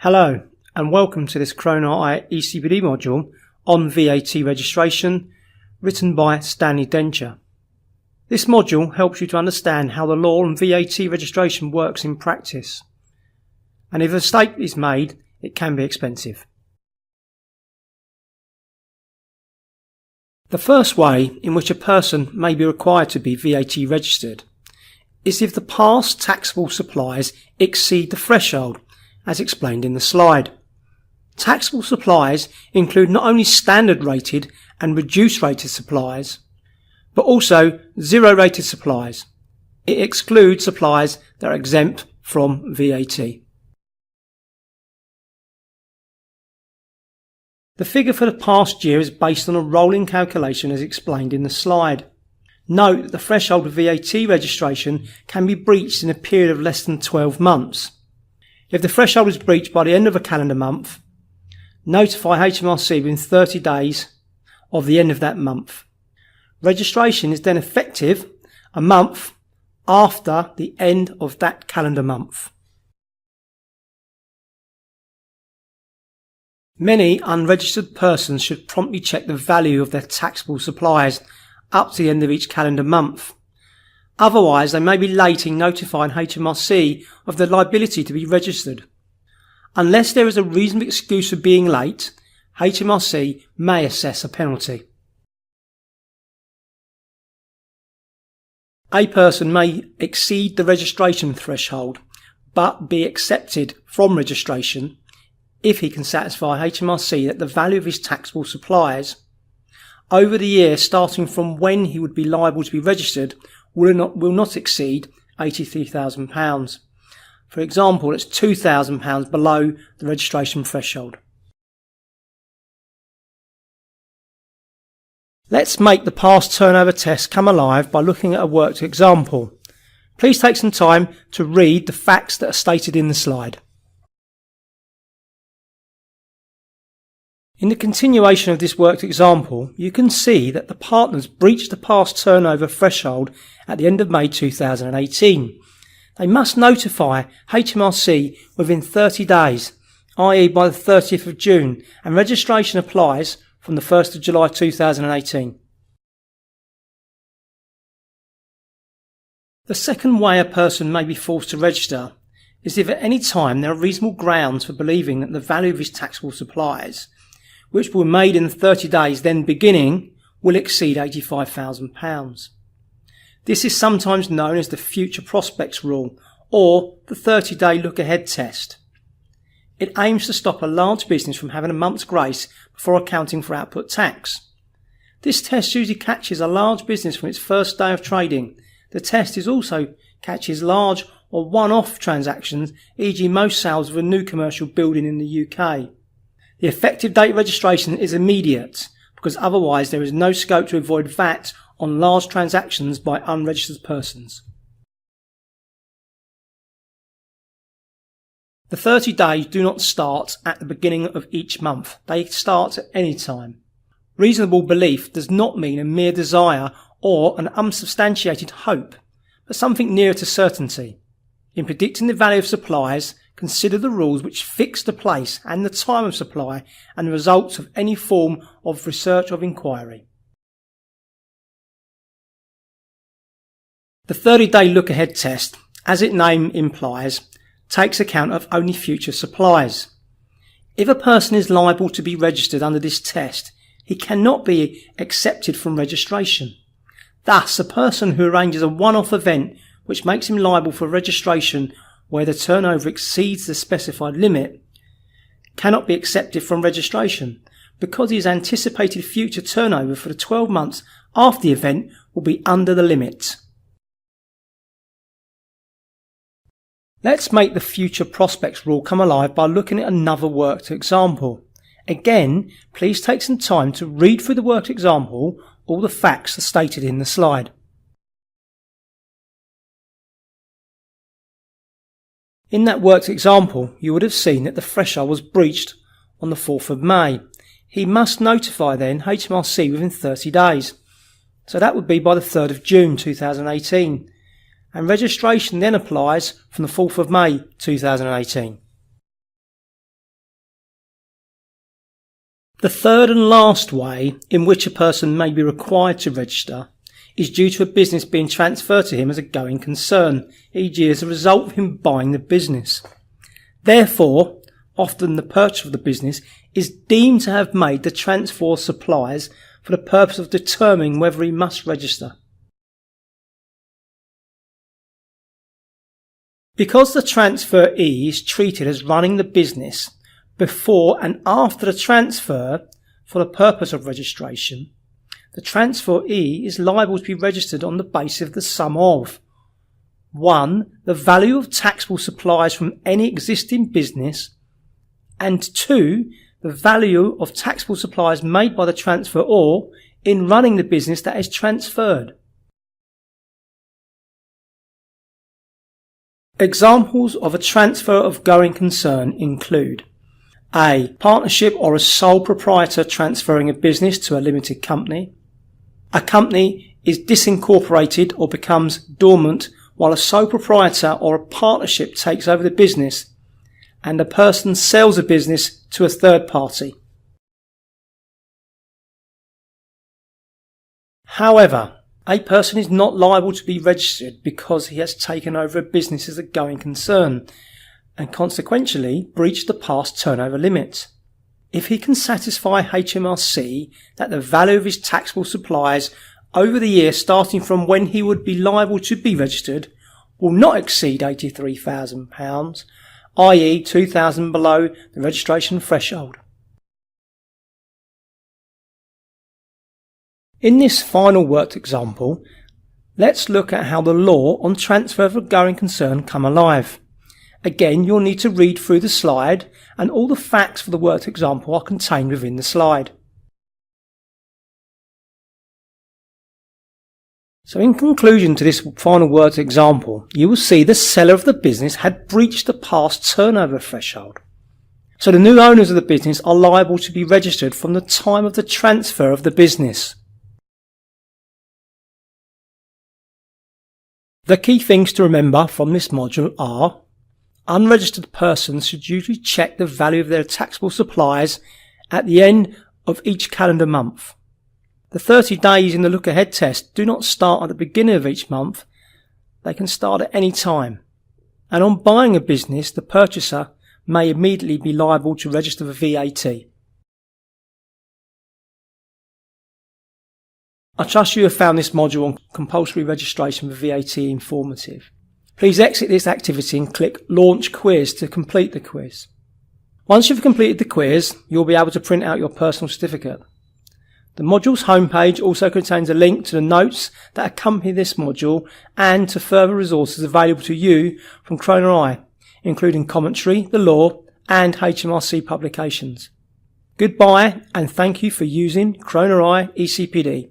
Hello and welcome to this Croner-I eCPD module on VAT registration written by Stanley Dencher. This module helps you to understand how the law on VAT registration works in practice, and if a mistake is made it can be expensive. The first way in which a person may be required to be VAT registered is if the past taxable supplies exceed the threshold as explained in the slide. Taxable supplies include not only standard rated and reduced rated supplies, but also zero rated supplies. It excludes supplies that are exempt from VAT. The figure for the past year is based on a rolling calculation as explained in the slide. Note that the threshold of VAT registration can be breached in a period of less than 12 months. If the threshold is breached by the end of a calendar month, notify HMRC within 30 days of the end of that month. Registration is then effective a month after the end of that calendar month. Many unregistered persons should promptly check the value of their taxable supplies up to the end of each calendar month. Otherwise, they may be late in notifying HMRC of the liability to be registered. Unless there is a reasonable excuse for being late, HMRC may assess a penalty. A person may exceed the registration threshold, but be accepted from registration if he can satisfy HMRC that the value of his taxable supplies over the year starting from when he would be liable to be registered will not exceed £83,000. For example, it's £2,000 below the registration threshold. Let's make the past turnover test come alive by looking at a worked example. Please take some time to read the facts that are stated in the slide. In the continuation of this worked example, you can see that the partners breached the past turnover threshold at the end of May 2018. They must notify HMRC within 30 days, i.e. by the 30th of June, and registration applies from the 1st of July 2018. The second way a person may be forced to register is if at any time there are reasonable grounds for believing that the value of his taxable supplies, which were made in the 30 days then beginning, will exceed £85,000. This is sometimes known as the future prospects rule or the 30-day look-ahead test. It aims to stop a large business from having a month's grace before accounting for output tax. This test usually catches a large business from its first day of trading. The test also catches large or one-off transactions, e.g. most sales of a new commercial building in the UK. The effective date of registration is immediate because otherwise there is no scope to avoid VAT on large transactions by unregistered persons. The 30 days do not start at the beginning of each month. They start at any time. Reasonable belief does not mean a mere desire or an unsubstantiated hope, but something nearer to certainty. In predicting the value of supplies, consider the rules which fix the place and the time of supply and the results of any form of research or inquiry. The 30-day look-ahead test, as its name implies, takes account of only future supplies. If a person is liable to be registered under this test, he cannot be accepted from registration. Thus, a person who arranges a one-off event which makes him liable for registration where the turnover exceeds the specified limit cannot be accepted from registration because his anticipated future turnover for the 12 months after the event will be under the limit. Let's make the future prospects rule come alive by looking at another worked example. Again, please take some time to read through the worked example. All the facts are stated in the slide. In that worked example, you would have seen that the threshold was breached on the 4th of May. He must notify then HMRC within 30 days. So that would be by the 3rd of June 2018. And registration then applies from the 4th of May 2018. The third and last way in which a person may be required to register is due to a business being transferred to him as a going concern, e.g. as a result of him buying the business. Therefore, often the purchaser of the business is deemed to have made the transfer of supplies for the purpose of determining whether he must register. Because the transferee is treated as running the business before and after the transfer for the purpose of registration, the transferee is liable to be registered on the basis of the sum of 1. The value of taxable supplies from any existing business, and 2. The value of taxable supplies made by the transferor in running the business that is transferred. Examples of a transfer of going concern include A. Partnership or a sole proprietor transferring a business to a limited company. A company is disincorporated or becomes dormant while a sole proprietor or a partnership takes over the business and a person sells a business to a third party. However, a person is not liable to be registered because he has taken over a business as a going concern and consequently breached the past turnover limit. If he can satisfy HMRC that the value of his taxable supplies over the year starting from when he would be liable to be registered will not exceed £83,000, i.e. £2,000 below the registration threshold. In this final worked example, let's look at how the law on transfer of a going concern come alive. Again, you'll need to read through the slide and all the facts for the worked example are contained within the slide. So in conclusion to this final worked example, you will see the seller of the business had breached the past turnover threshold. So the new owners of the business are liable to be registered from the time of the transfer of the business. The key things to remember from this module are: unregistered persons should usually check the value of their taxable supplies at the end of each calendar month. The 30 days in the look ahead test do not start at the beginning of each month, they can start at any time. And on buying a business, the purchaser may immediately be liable to register for VAT. I trust you have found this module on compulsory registration for VAT informative. Please exit this activity and click Launch Quiz to complete the quiz. Once you've completed the quiz, you'll be able to print out your personal certificate. The module's homepage also contains a link to the notes that accompany this module and to further resources available to you from Croner-I, including commentary, the law, and HMRC publications. Goodbye and thank you for using Croner-I eCPD.